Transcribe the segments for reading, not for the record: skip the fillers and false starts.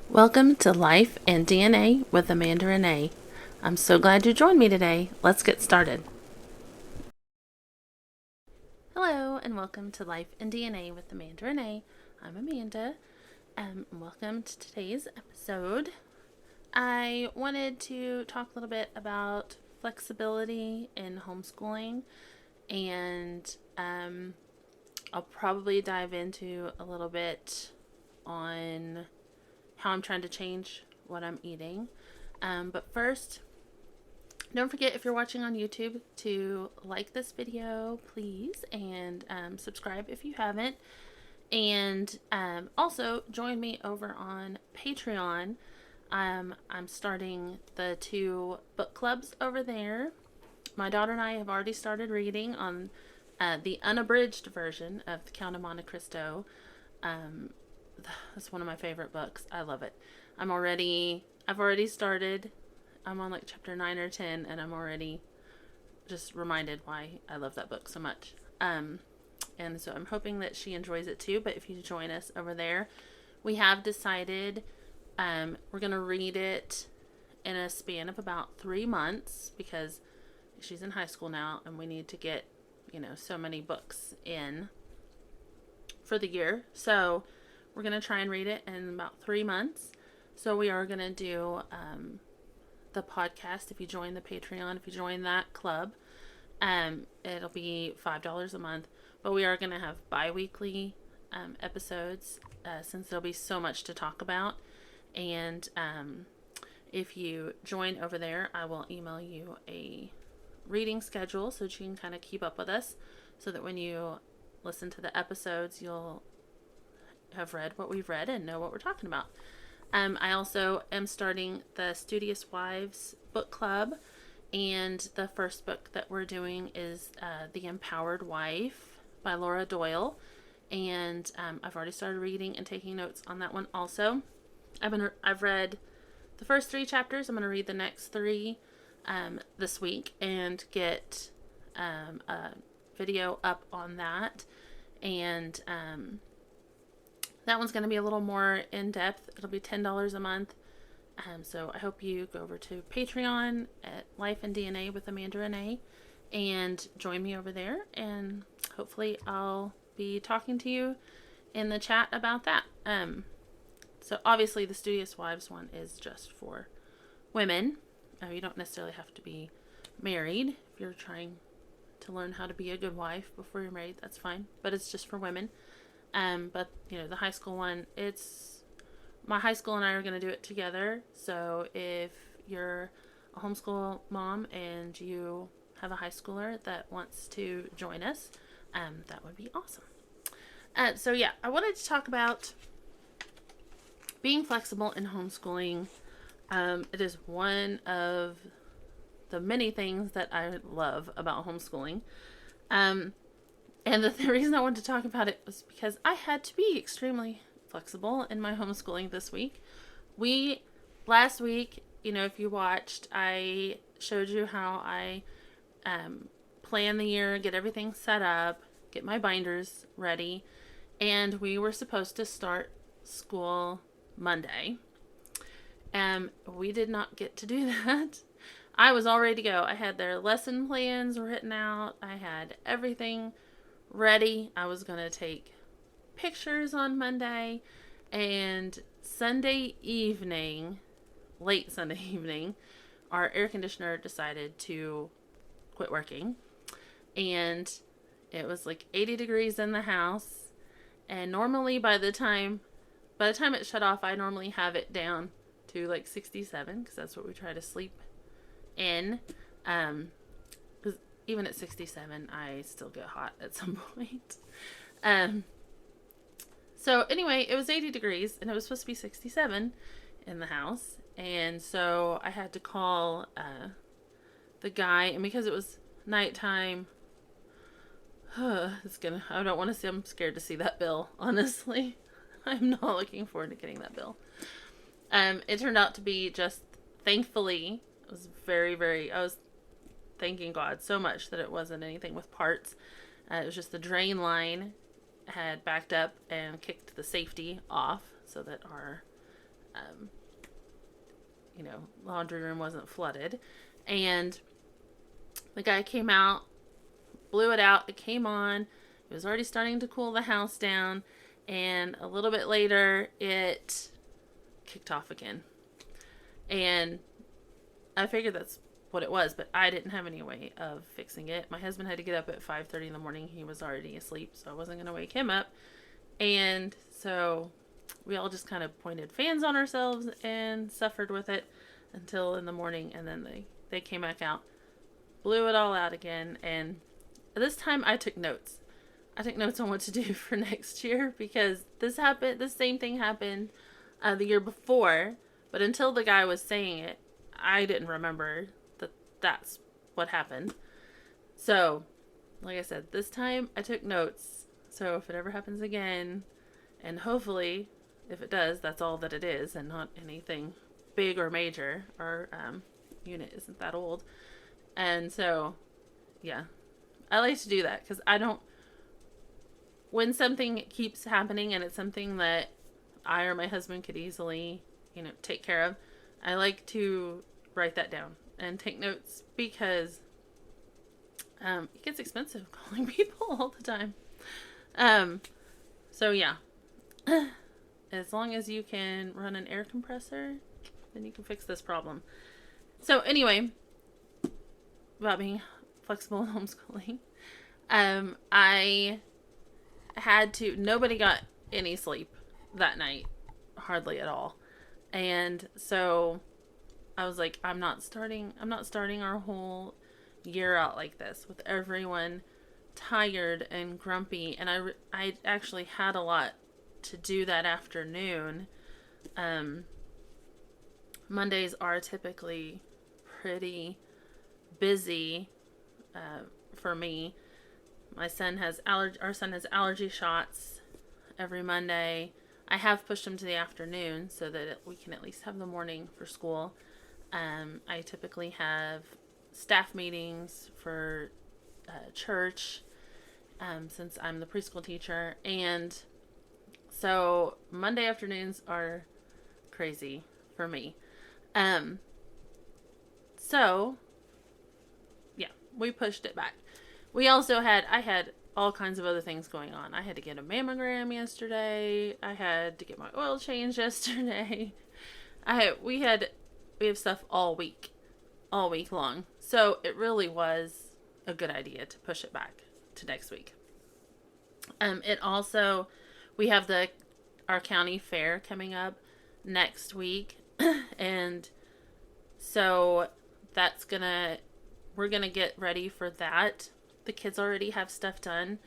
Welcome to Life and DNA with Amanda Renee. I'm so glad you joined me today. Let's get started. Hello, and welcome to Life and DNA with Amanda Renee. I'm Amanda. Welcome to today's episode. I wanted to talk a little bit about flexibility in homeschooling, and I'll probably dive into a little bit on how I'm trying to change what I'm eating. But first, don't forget, if you're watching on YouTube, to like this video, please, and subscribe if you haven't. And also join me over on Patreon. I'm starting the 2 book clubs over there. My daughter and I have already started reading on the unabridged version of The Count of Monte Cristo. That's one of my favorite books. I love it. I've already started. I'm on like chapter 9 or 10, and I'm already just reminded why I love that book so much. And so I'm hoping that she enjoys it too. But if you join us over there, we have decided we're going to read it in a span of about 3 months, because she's in high school now and we need to get, so many books in for the year. So we're going to try and read it in about 3 months. So we are going to do the podcast. If you join the Patreon, if you join that club, it'll be $5 a month. But we are going to have bi-weekly episodes since there'll be so much to talk about. And if you join over there, I will email you a reading schedule so that you can kind of keep up with us, so that when you listen to the episodes, you'll have read what we've read and know what we're talking about. I also am starting the Studious Wives book club, and the first book that we're doing is The Empowered Wife by Laura Doyle, and I've already started reading and taking notes on that one also. I've read the first 3 chapters. I'm going to read the next 3 this week and get a video up on that, and that one's going to be a little more in-depth. It'll be $10 a month. So I hope you go over to Patreon at Life and DNA with Amanda Renee and join me over there. And hopefully I'll be talking to you in the chat about that. So obviously the Studious Wives one is just for women. You don't necessarily have to be married. If you're trying to learn how to be a good wife before you're married, that's fine. But it's just for women. But the high school one, my high school and I are going to do it together. So if you're a homeschool mom and you have a high schooler that wants to join us, that would be awesome. So yeah, I wanted to talk about being flexible in homeschooling. It is one of the many things that I love about homeschooling. And the reason I wanted to talk about it was because I had to be extremely flexible in my homeschooling this week. Last week, if you watched, I showed you how I plan the year, get everything set up, get my binders ready, and we were supposed to start school Monday. We did not get to do that. I was all ready to go. I had their lesson plans written out. I had everything ready. I was going to take pictures on Monday, and late Sunday evening, our air conditioner decided to quit working, and it was like 80 degrees in the house. And normally by the time it shut off, I normally have it down to like 67, because that's what we try to sleep in. Because even at 67, I still get hot at some point. So anyway, it was 80 degrees and it was supposed to be 67 in the house. And so I had to call the guy, and because it was nighttime, I don't want to see, I'm scared to see that bill, honestly. I'm not looking forward to getting that bill. It turned out to be just, thankfully, it was I was thanking God so much that it wasn't anything with parts. It was just the drain line had backed up and kicked the safety off, so that our laundry room wasn't flooded. And the guy came out, blew it out. It came on. It was already starting to cool the house down. And a little bit later, it kicked off again. And I figured that's what it was, but I didn't have any way of fixing it. My husband had to get up at 5:30 in the morning. He was already asleep, so I wasn't going to wake him up. And so we all just kind of pointed fans on ourselves and suffered with it until in the morning. And then they came back out, blew it all out again. And this time I took notes. I took notes on what to do for next year, because this same thing happened the year before. But until the guy was saying it, I didn't remember that that's what happened. So, like I said, this time I took notes. So if it ever happens again, and hopefully, if it does, that's all that it is and not anything big or major. Our unit isn't that old. And so, yeah, I like to do that because when something keeps happening and it's something that I or my husband could easily, take care of, I like to write that down and take notes, because it gets expensive calling people all the time. So yeah, as long as you can run an air compressor, then you can fix this problem. So anyway, about being flexible in homeschooling, nobody got any sleep that night, hardly at all. And so I was like, I'm not starting our whole year out like this with everyone tired and grumpy. And I actually had a lot to do that afternoon. Mondays are typically pretty busy for me. Our son has allergy shots every Monday. I have pushed him to the afternoon so that we can at least have the morning for school. I typically have staff meetings for church, since I'm the preschool teacher. And so Monday afternoons are crazy for me. So yeah, we pushed it back. I had all kinds of other things going on. I had to get a mammogram yesterday. I had to get my oil changed yesterday. We have stuff all week long. So it really was a good idea to push it back to next week. We have our county fair coming up next week. And so we're gonna get ready for that. The kids already have stuff done,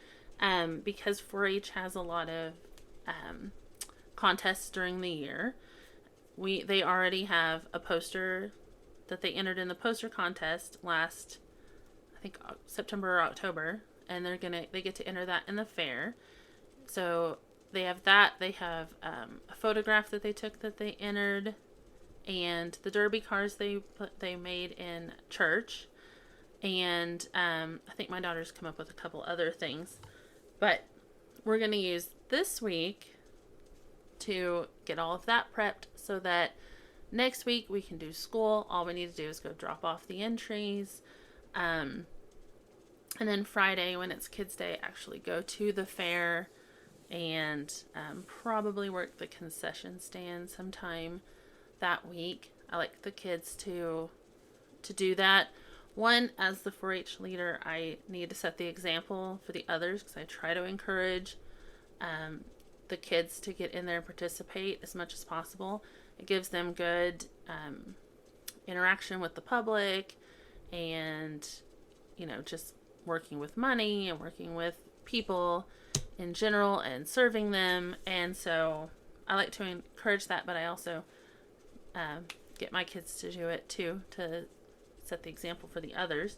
because 4-H has a lot of contests during the year. They already have a poster that they entered in the poster contest last, I think, September or October, and they get to enter that in the fair. So they have that. They have a photograph that they took that they entered, and the derby cars they made in church. And I think my daughter's come up with a couple other things. But we're going to use this week to get all of that prepped so that next week we can do school. All we need to do is go drop off the entries. And then Friday, when it's Kids Day, actually go to the fair and probably work the concession stand sometime that week. I like the kids to do that. One, as the 4-H leader, I need to set the example for the others, because I try to encourage the kids to get in there and participate as much as possible. It gives them good interaction with the public, and just working with money and working with people in general and serving them. And so I like to encourage that, but I also get my kids to do it too, to set the example for the others.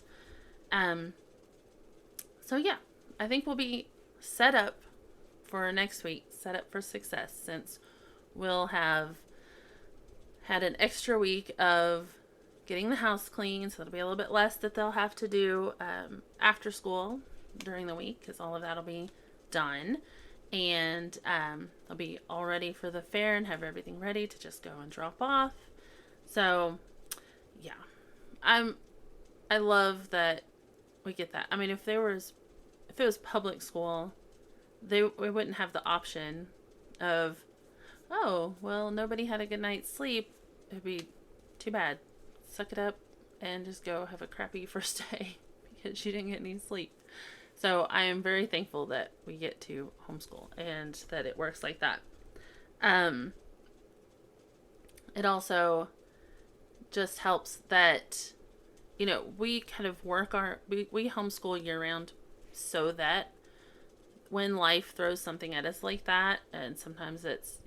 So yeah, I think we'll be set up for next week, set up for success, since we'll have had an extra week of getting the house clean, so it'll be a little bit less that they'll have to do after school during the week, because all of that'll be done. and they'll be all ready for the fair and have everything ready to just go and drop off. So, yeah, I love that we get that. I mean, if it was public school, we wouldn't have the option of, oh, well, nobody had a good night's sleep. It'd be too bad. Suck it up and just go have a crappy first day because you didn't get any sleep. So I am very thankful that we get to homeschool and that it works like that. It also just helps that, we kind of we homeschool year round so that when life throws something at us like that, and sometimes it's,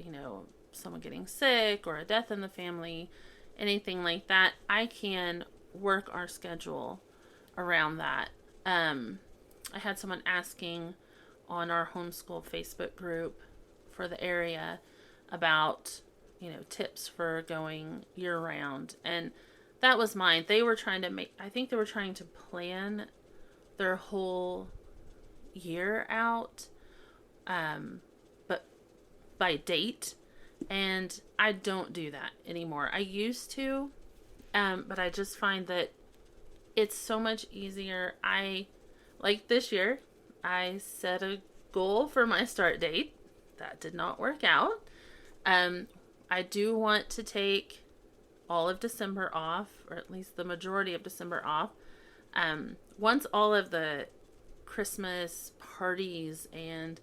someone getting sick or a death in the family, anything like that, I can work our schedule around that. I had someone asking on our homeschool Facebook group for the area about, tips for going year round. And that was mine. They were trying to plan their whole year out, but by date. And I don't do that anymore. I used to, but I just find that it's so much easier. Like this year, I set a goal for my start date. That did not work out. I do want to take all of December off, or at least the majority of December off. Once all of the Christmas parties and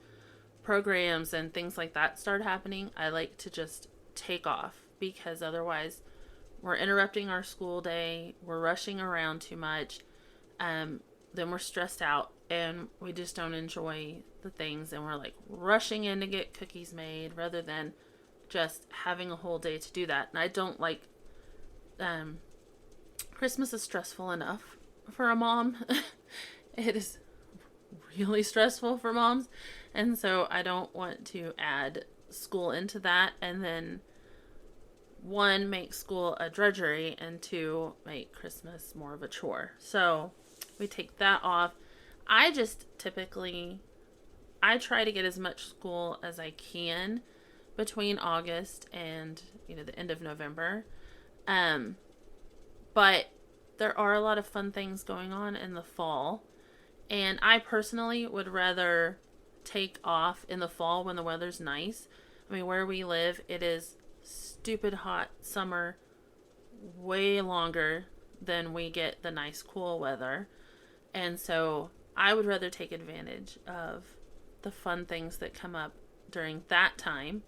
programs and things like that start happening, I like to just take off, because otherwise we're interrupting our school day, we're rushing around too much, then we're stressed out and we just don't enjoy the things, and we're like rushing in to get cookies made rather than just having a whole day to do that. And I don't like, Christmas is stressful enough for a mom. It is really stressful for moms, and so I don't want to add school into that, and then one, make school a drudgery, and two, make Christmas more of a chore. So we take that off. I just I try to get as much school as I can between August and, the end of November. But there are a lot of fun things going on in the fall. And I personally would rather take off in the fall when the weather's nice. I mean, where we live, it is stupid hot summer, way longer than we get the nice cool weather. And so I would rather take advantage of the fun things that come up during that time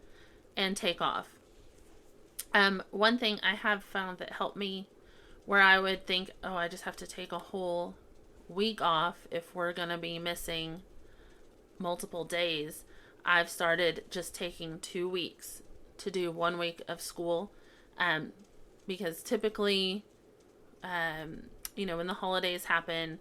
and take off. One thing I have found that helped me, where I would think, oh, I just have to take a whole week off if we're going to be missing multiple days, I've started just taking 2 weeks to do 1 week of school. Because typically, when the holidays happen,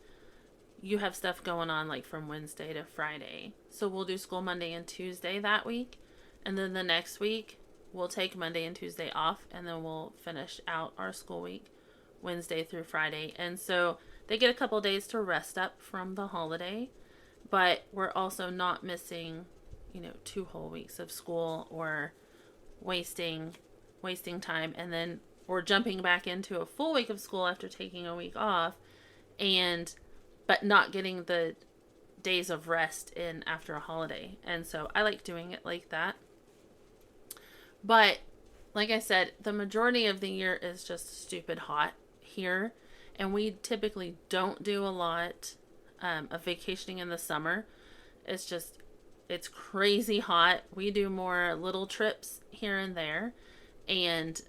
you have stuff going on like from Wednesday to Friday. So we'll do school Monday and Tuesday that week. And then the next week, we'll take Monday and Tuesday off. And then we'll finish out our school week Wednesday through Friday. And so they get a couple days to rest up from the holiday. But we're also not missing, 2 whole weeks of school or wasting time. And then we're jumping back into a full week of school after taking a week off, but not getting the days of rest in after a holiday. And so I like doing it like that. But like I said, the majority of the year is just stupid hot here. And we typically don't do a lot of vacationing in the summer. It's crazy hot. We do more little trips here and there. And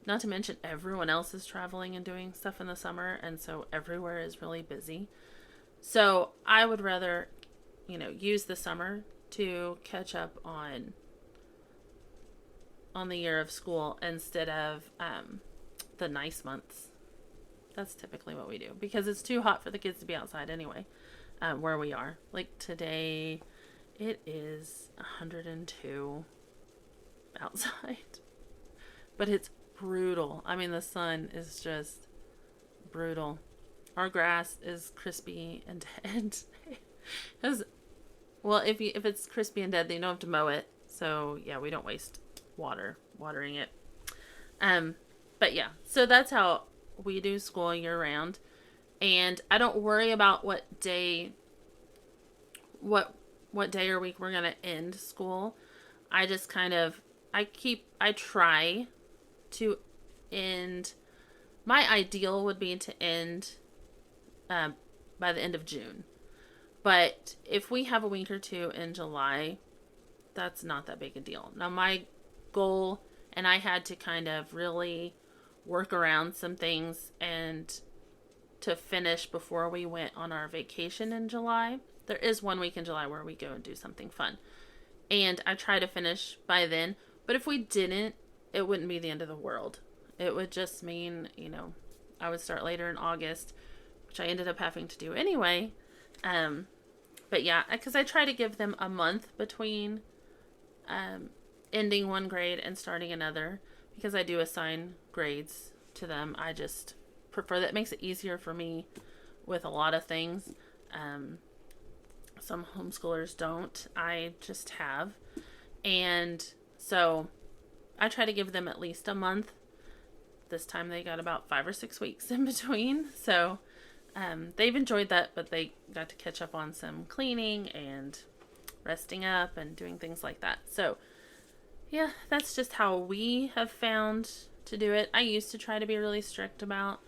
not to mention everyone else is traveling and doing stuff in the summer. And so everywhere is really busy. So I would rather, use the summer to catch up on the year of school instead of the nice months. That's typically what we do, because it's too hot for the kids to be outside anyway, where we are. Like today, it is 102 outside, but it's brutal. I mean, the sun is just brutal. Our grass is crispy and dead. Because Well, if it's crispy and dead, then you don't have to mow it. So yeah, we don't waste watering it. Um, but yeah, so that's how we do school year round, and I don't worry about what what day or week we're gonna end school. I just kind of I try to end. My ideal would be to end um, by the end of June. But if we have a week or two in July, that's not that big a deal. Now, my goal, and I had to kind of really work around some things and to finish before we went on our vacation in July. There is 1 week in July where we go and do something fun. And I try to finish by then. But if we didn't, it wouldn't be the end of the world. It would just mean, I would start later in August, which I ended up having to do anyway. But yeah, because I try to give them a month between ending one grade and starting another, because I do assign grades to them. I just prefer that. It makes it easier for me with a lot of things. Some homeschoolers don't. I just have. And so I try to give them at least a month. This time they got about 5 or 6 weeks in between. So they've enjoyed that, but they got to catch up on some cleaning and resting up and doing things like that. So yeah, that's just how we have found to do it. I used to try to be really strict about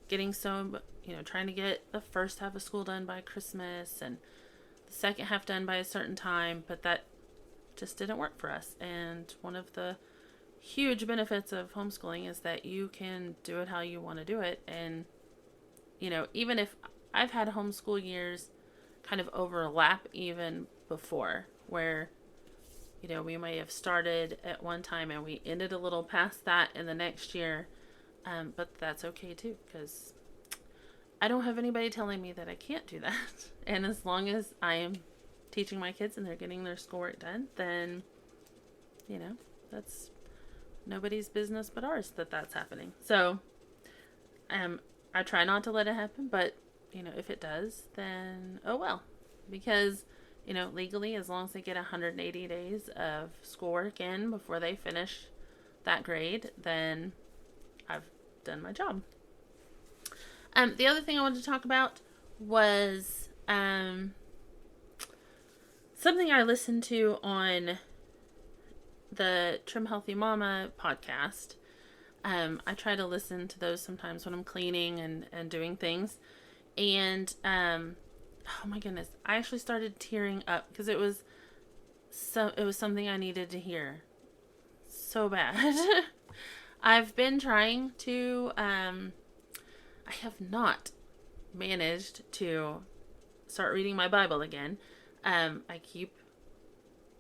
getting trying to get the first half of school done by Christmas and the second half done by a certain time, but that just didn't work for us. And one of the huge benefits of homeschooling is that you can do it how you want to do it. And even if I've had homeschool years kind of overlap even before, where we may have started at one time and we ended a little past that in the next year, but that's okay too, because I don't have anybody telling me that I can't do that. And as long as I am teaching my kids and they're getting their schoolwork done, then that's nobody's business but ours that that's happening. So I try not to let it happen, but if it does, then oh well, because legally, as long as they get 180 days of schoolwork in before they finish that grade, then I've done my job. The other thing I wanted to talk about was something I listened to on the Trim Healthy Mama podcast. I try to listen to those sometimes when I'm cleaning and doing things. And oh my goodness, I actually started tearing up because it was something I needed to hear so bad. I've been trying to I have not managed to start reading my Bible again. I keep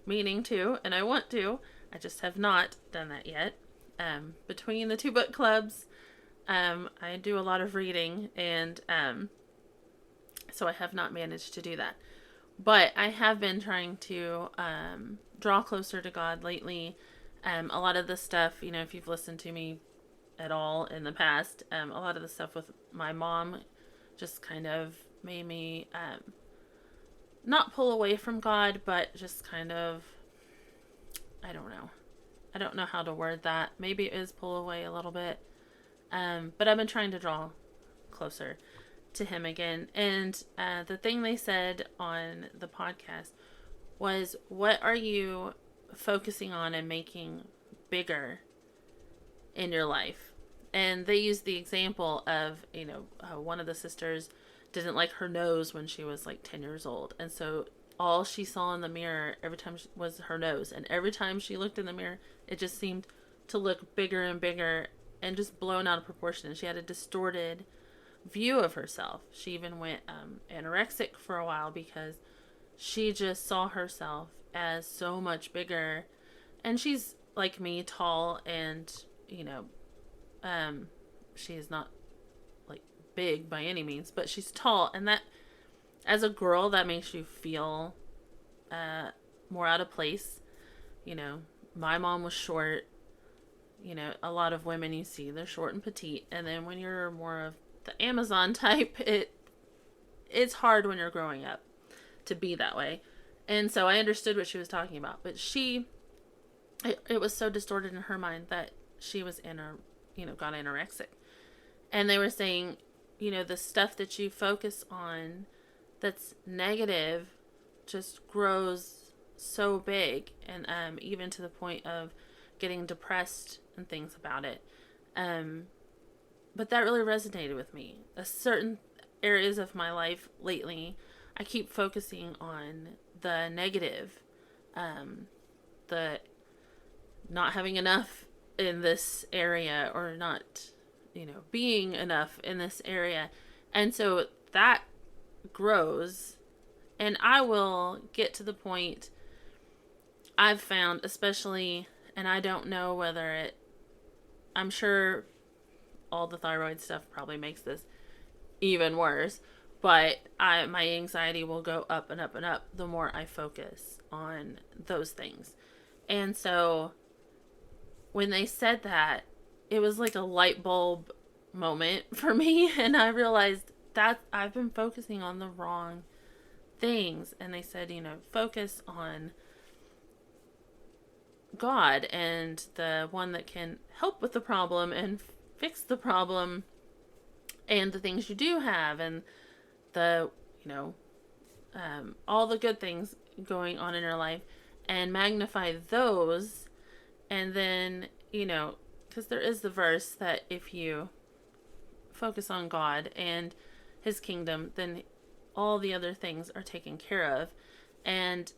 meaning to, and I want to. I just have not done that yet. Between the 2 book clubs, I do a lot of reading, and so I have not managed to do that. But I have been trying to draw closer to God lately. A lot of the stuff, if you've listened to me at all in the past, a lot of the stuff with my mom just kind of made me not pull away from God, but just kind of, I don't know how to word that. Maybe it is pull away a little bit. But I've been trying to draw closer to him again. And the thing they said on the podcast was, what are you focusing on and making bigger in your life? And they used the example of, one of the sisters didn't like her nose when she was like 10 years old. And so all she saw in the mirror every time was her nose. And every time she looked in the mirror, it just seemed to look bigger and bigger and just blown out of proportion. And she had a distorted view of herself. She even went anorexic for a while because she just saw herself as so much bigger. And she's like me, tall, and she is not like big by any means, but she's tall, and that as a girl that makes you feel more out of place. My mom was short. A lot of women you see, they're short and petite, and then when you're more of the Amazon type, it's hard when you're growing up to be that way. And so I understood what she was talking about. But it was so distorted in her mind that she was got anorexic. And they were saying, the stuff that you focus on that's negative just grows so big, and even to the point of getting depressed and things about it. But that really resonated with me. Certain areas of my life lately, I keep focusing on the negative, the not having enough in this area, or not, being enough in this area. And so that grows, and I will get to the point I've found, especially, and I don't know whether I'm sure all the thyroid stuff probably makes this even worse, but my anxiety will go up and up and up the more I focus on those things. And so when they said that, it was like a light bulb moment for me, and I realized that I've been focusing on the wrong things. And they said, focus on God and the one that can help with the problem and fix the problem, and the things you do have, and the all the good things going on in your life, and magnify those. And then because there is the verse that if you focus on God and his kingdom, then all the other things are taken care of. And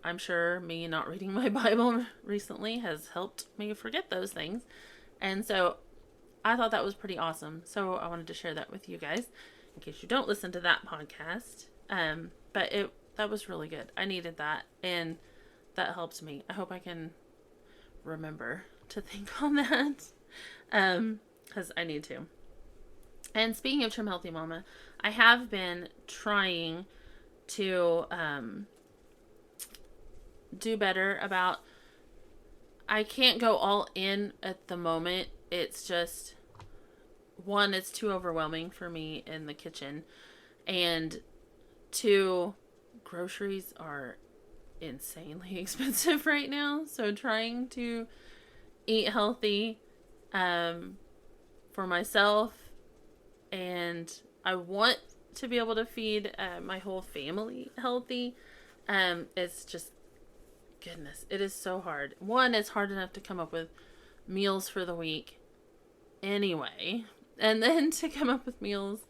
I'm sure me not reading my Bible recently has helped me forget those things. And so I thought that was pretty awesome. So I wanted to share that with you guys in case you don't listen to that podcast. But that was really good. I needed that, and that helped me. I hope I can remember to think on that, because I need to. And speaking of Trim Healthy Mama, I have been trying to do better about, I can't go all in at the moment. It's just, one, it's too overwhelming for me in the kitchen, and two, groceries are insanely expensive right now. So trying to eat healthy for myself, and I want to be able to feed my whole family healthy. It's just, goodness, it is so hard. One, it's hard enough to come up with meals for the week anyway, and then to come up with meals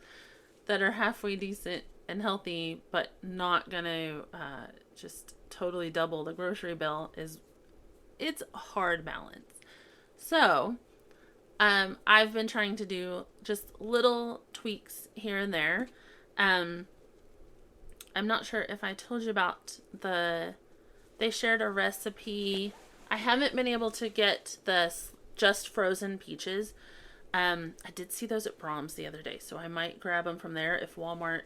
that are halfway decent and healthy, but not gonna just totally double the grocery bill, it's a hard balance. So I've been trying to do just little tweaks here and there. I'm not sure if I told you about they shared a recipe. I haven't been able to get the just frozen peaches. I did see those at Brahms the other day, so I might grab them from there if Walmart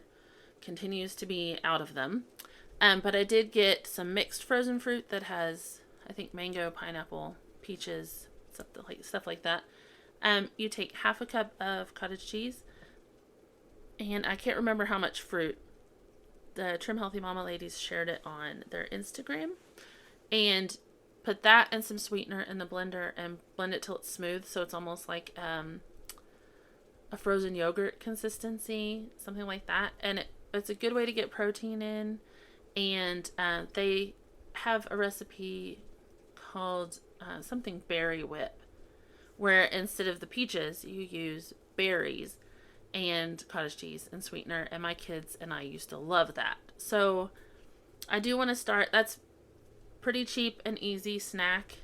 continues to be out of them. But I did get some mixed frozen fruit that has, I think, mango, pineapple, peaches, stuff like that. You take half a cup of cottage cheese, and I can't remember how much fruit. The Trim Healthy Mama ladies shared it on their Instagram, and put that and some sweetener in the blender and blend it till it's smooth, so it's almost like a frozen yogurt consistency, something like that. And it's a good way to get protein in. And they have a recipe called something berry whip, where instead of the peaches, you use berries and cottage cheese and sweetener. And my kids and I used to love that. So I do want to start. That's pretty cheap and easy snack.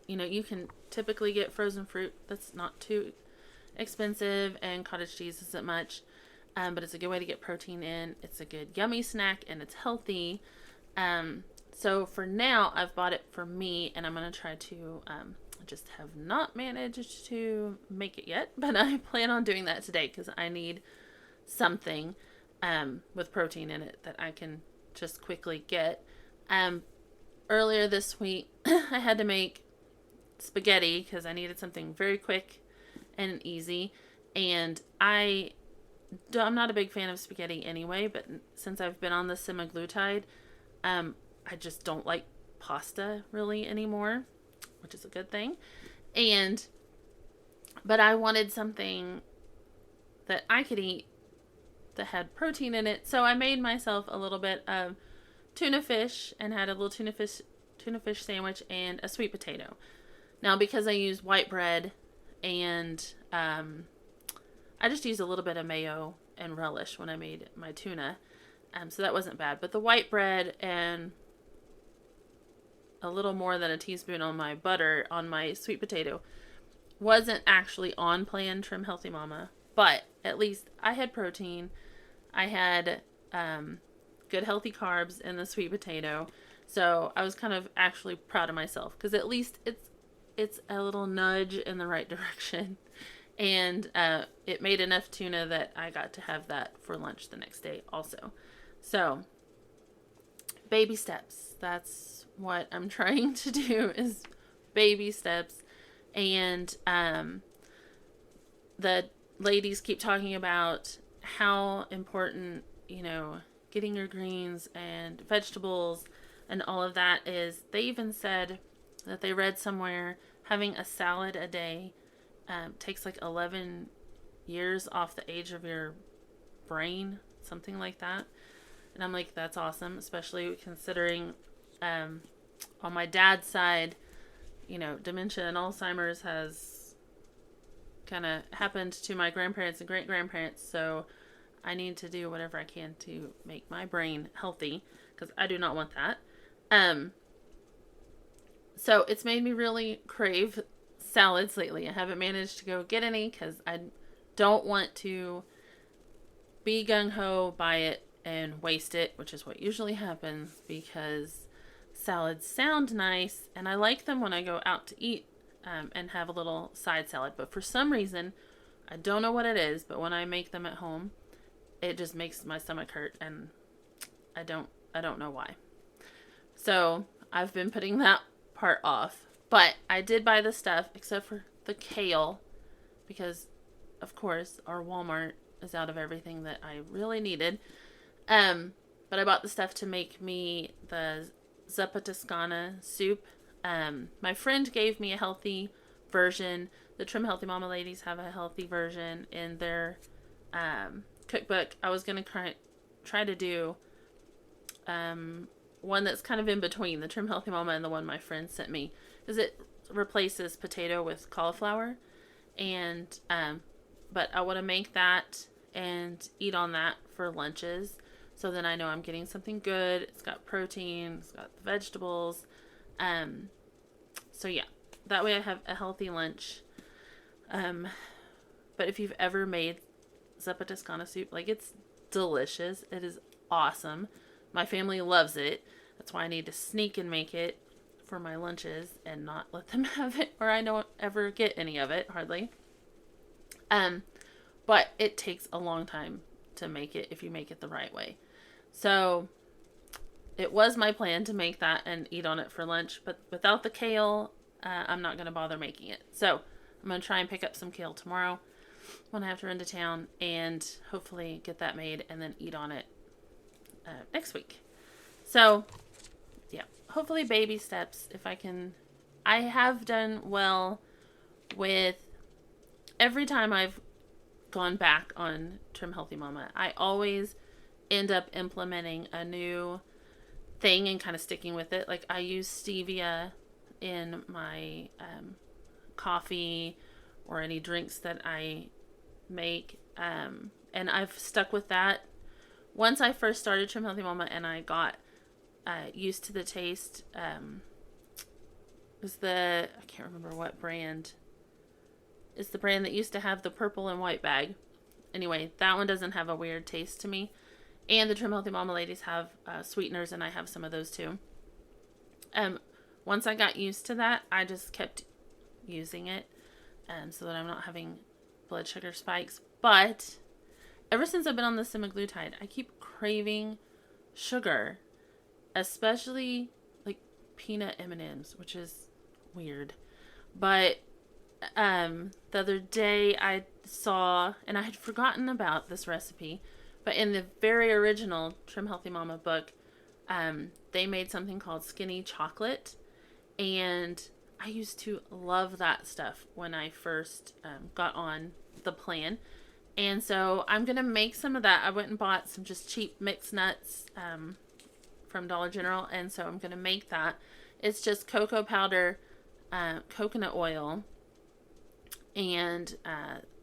You can typically get frozen fruit that's not too expensive, and cottage cheese isn't much. But it's a good way to get protein in. It's a good yummy snack, and it's healthy. So for now, I've bought it for me, and I'm going to try to, I just have not managed to make it yet, but I plan on doing that today because I need something with protein in it that I can just quickly get. Earlier this week, I had to make spaghetti because I needed something very quick and easy, and I I'm not a big fan of spaghetti anyway, but since I've been on the semaglutide, I just don't like pasta really anymore, which is a good thing. But I wanted something that I could eat that had protein in it. So I made myself a little bit of tuna fish and had a little tuna fish sandwich and a sweet potato. Now, because I used white bread and I just used a little bit of mayo and relish when I made my tuna. So that wasn't bad. But the white bread and a little more than a teaspoon on my butter on my sweet potato wasn't actually on plan Trim Healthy Mama. But at least I had protein. I had good healthy carbs in the sweet potato. So I was kind of actually proud of myself. Because at least it's a little nudge in the right direction. And it made enough tuna that I got to have that for lunch the next day also. So, baby steps. That's what I'm trying to do, is baby steps. And the ladies keep talking about how important, getting your greens and vegetables and all of that is. They even said that they read somewhere having a salad a day takes like 11 years off the age of your brain, something like that. And I'm like, that's awesome, especially considering on my dad's side, dementia and Alzheimer's has kind of happened to my grandparents and great-grandparents. So I need to do whatever I can to make my brain healthy, because I do not want that. So it's made me really crave salads lately. I haven't managed to go get any because I don't want to be gung-ho, buy it, and waste it, which is what usually happens, because salads sound nice, and I like them when I go out to eat and have a little side salad. But for some reason, I don't know what it is, but when I make them at home, it just makes my stomach hurt, and I don't know why. So I've been putting that part off. But I did buy the stuff, except for the kale, because, of course, our Walmart is out of everything that I really needed. But I bought the stuff to make me the zuppa toscana soup. My friend gave me a healthy version. The Trim Healthy Mama ladies have a healthy version in their cookbook. I was going to try to do one that's kind of in between the Trim Healthy Mama and the one my friend sent me, because it replaces potato with cauliflower. And but I want to make that and eat on that for lunches, so then I know I'm getting something good. It's got protein, it's got the vegetables. So yeah, that way I have a healthy lunch. But if you've ever made zuppa toscana soup, it's delicious. It is awesome. My family loves it. That's why I need to sneak and make it for my lunches and not let them have it, or I don't ever get any of it, hardly. But it takes a long time to make it if you make it the right way. So it was my plan to make that and eat on it for lunch, but without the kale, I'm not going to bother making it. So I'm going to try and pick up some kale tomorrow when I have to run to town, and hopefully get that made and then eat on it next week. So yeah, hopefully baby steps. If I can, I have done well with every time I've gone back on Trim Healthy Mama. I always end up implementing a new thing and kind of sticking with it. I use stevia in my coffee or any drinks that I make, and I've stuck with that. Once I first started Trim Healthy Mama and I got used to the taste, was I can't remember what brand. It's the brand that used to have the purple and white bag. Anyway, that one doesn't have a weird taste to me. And the Trim Healthy Mama ladies have sweeteners, and I have some of those too. Once I got used to that, I just kept using it so that I'm not having blood sugar spikes. But ever since I've been on the semaglutide, I keep craving sugar, especially peanut M&Ms, which is weird. But the other day I saw, and I had forgotten about this recipe, but in the very original Trim Healthy Mama book, they made something called skinny chocolate, and I used to love that stuff when I first got on the plan. And so I'm going to make some of that. I went and bought some just cheap mixed nuts from Dollar General, and so I'm going to make that. It's just cocoa powder, coconut oil, and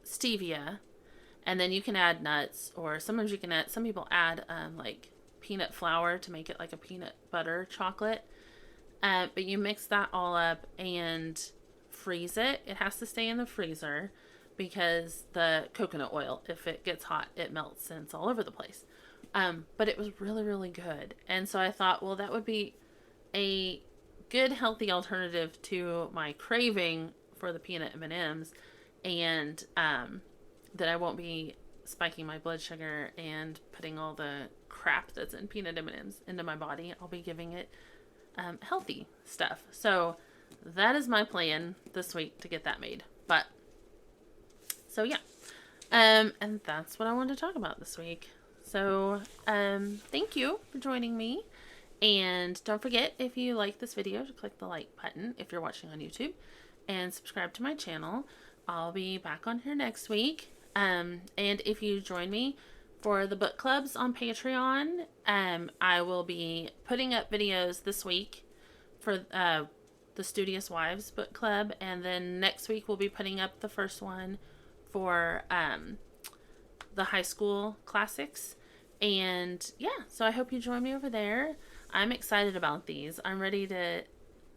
stevia, and then you can add nuts, or sometimes you can add, some people add like peanut flour to make it like a peanut butter chocolate. But you mix that all up and freeze it. It has to stay in the freezer because the coconut oil, if it gets hot, it melts and it's all over the place. But it was really, really good. And so I thought, well, that would be a good, healthy alternative to my craving for the peanut M&Ms, and that I won't be spiking my blood sugar and putting all the crap that's in peanut M&Ms into my body. I'll be giving it healthy stuff. So that is my plan this week to get that made. But so yeah, and that's what I wanted to talk about this week. So thank you for joining me, and don't forget, if you like this video, to click the like button if you're watching on YouTube, and subscribe to my channel. I'll be back on here next week. And if you join me for the book clubs on Patreon, I will be putting up videos this week for the Studious Wives book club, and then next week we'll be putting up the first one for the high school classics. And yeah, so I hope you join me over there. I'm excited about these. I'm ready to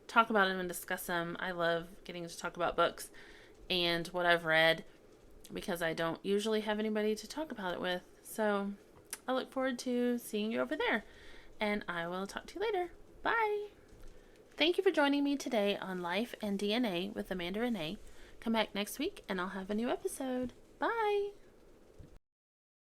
talk about them and discuss them. I love getting to talk about books and what I've read, because I don't usually have anybody to talk about it with. So I look forward to seeing you over there, and I will talk to you later. Bye. Thank you for joining me today on Life and DNA with Amanda Renee. Come back next week and I'll have a new episode. Bye.